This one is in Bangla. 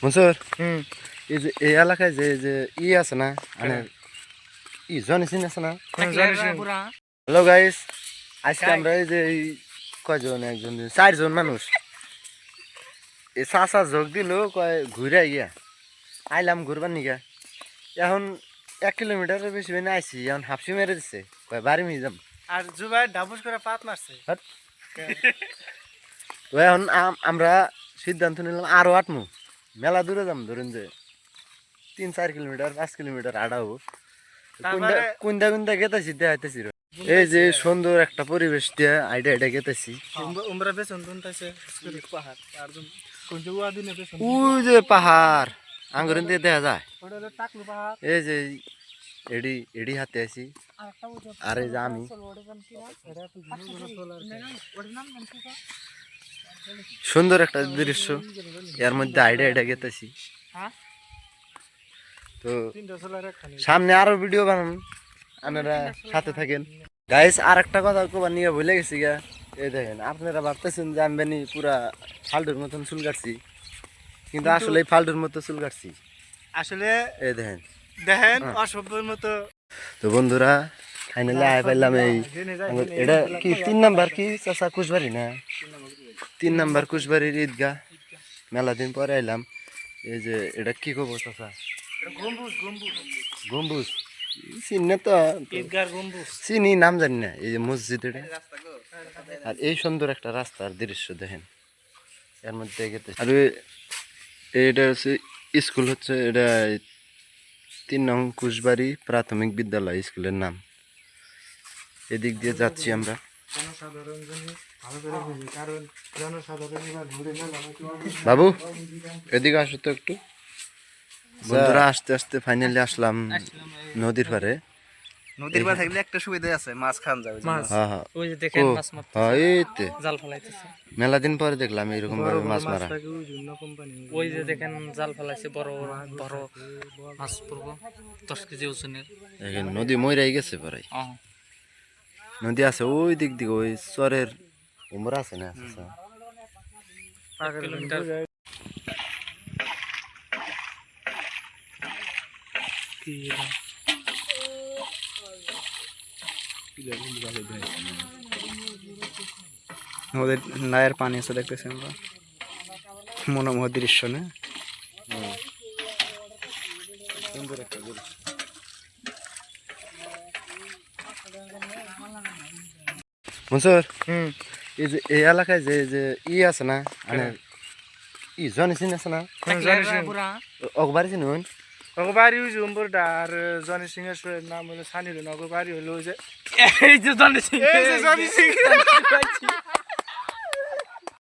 মনসুর এই যে এই এলাকায় যে যে আছে না মানে জনি সিন আছে না। হ্যালো গাইস, আজকে আমরা এই যে কয়জন একজন 4জন মানুষ এই চাষা যোগ দিল কয় ঘুরে গিয়া আইলাম ঘুরবার নিগা। এখন 1 কিলোমিটারের বেশি বেনে আইসি, এখন হাফসি মেরে দিচ্ছে কয় বাড়ি মিয়ে যাম। আর জুবাই ডাবুস করে পাত মারছে। তো এখন আমরা সিদ্ধান্ত নিলাম আরো আটমু, মেলা দূরে যাম, ধরেন যে 3-4 কিলোমিটার 5 কিলোমিটার আড়াবো। কোনটা কোনটা গেতেছি দেখাইতেছি। এই যে সুন্দর একটা পরিবেশ দিয়ে আইডা আইডা গেতেছি। ওই যে পাহাড় আঙ্গুরেন দিয়ে দেখা যায়। এই যে এডি এডি হাতে আছি, আর এই যে আমি সুন্দর একটা দৃশ্য, এর মধ্যে আইডা আইডা গেতেছি। তো সামনে আরো ভিডিও বানান, আপনারা সাথে থাকেন। গাইস আর একটা কথা কবার নিয়ে ভুলে গেছি গা। এই দেখেন, আপনারা ভাবতেছেন যে আমি পুরা ফাল্টুর মতন চুল কাটছি, কিন্তু আসলে ফাল্টুর মতো চুল কাটছি আসলে। এই দেখেন দেখেন অসভ্যের মতো। তো বন্ধুরা ফাইনালি আয় পাইলাম এই, এটা কি 3 নাম্বার কি চাচা কুশবাড়ি না 3 নাম্বার কুশবাড়ির ঈদগাহ। মেলা দিন পরে আইলাম। এই যে এটা কি কব চাচা? গম্বুজ চিনি তো, চিনি নাম জানি না। এই যে মসজিদ এটা, আর এই সুন্দর একটা রাস্তার দৃশ্য দেখেন এর মধ্যে গেতে। আর এটা হচ্ছে স্কুল, হচ্ছে এটা 3 নং কুশবাড়ি প্রাথমিক বিদ্যালয় স্কুলের নাম। এদিক দিয়ে যাচ্ছি আমরা। বাবু এদিকে আসো তো একটু। বন্ধুরা আস্তে আস্তে ফাইনালি আসলাম নদীর পারে। নদীর পাড়ে থাকলে একটা সুবিধা আছে, মাছ খান যাবে। হ্যাঁ হ্যাঁ, ওই যে দেখেন মাছ মারতে, হ্যাঁ এই তে জাল ফলাইতেছে। মেলা দিন পরে দেখলাম এরকম ভাবে মাছ মারা। ওই যে দেখেন জাল ফলাইছে, বড় বড় মাছ পড়বো 10 কেজি ওজনের। দেখেন নদী মইরাই গেছে পরে। নদী আছে ওই দিক দিকে, ওই চরের উমরা আছে না। কিলোমিটার নদীর নায়ের পানি আছে দেখতেছি আমরা, মনোমোহ দৃশ্য না। সুন্দর একটা দৃশ্য। মনসুর এই যে এই এলাকায় যে যে আছে না মানে জনি সিন আছে না, অকবারি সিন অগবাড়ি ওই যে উম্বরটা। আর জনি সিং এর নাম হলো সানি। অগবাড়ি হলো ওই যে এই যে জনি সিং।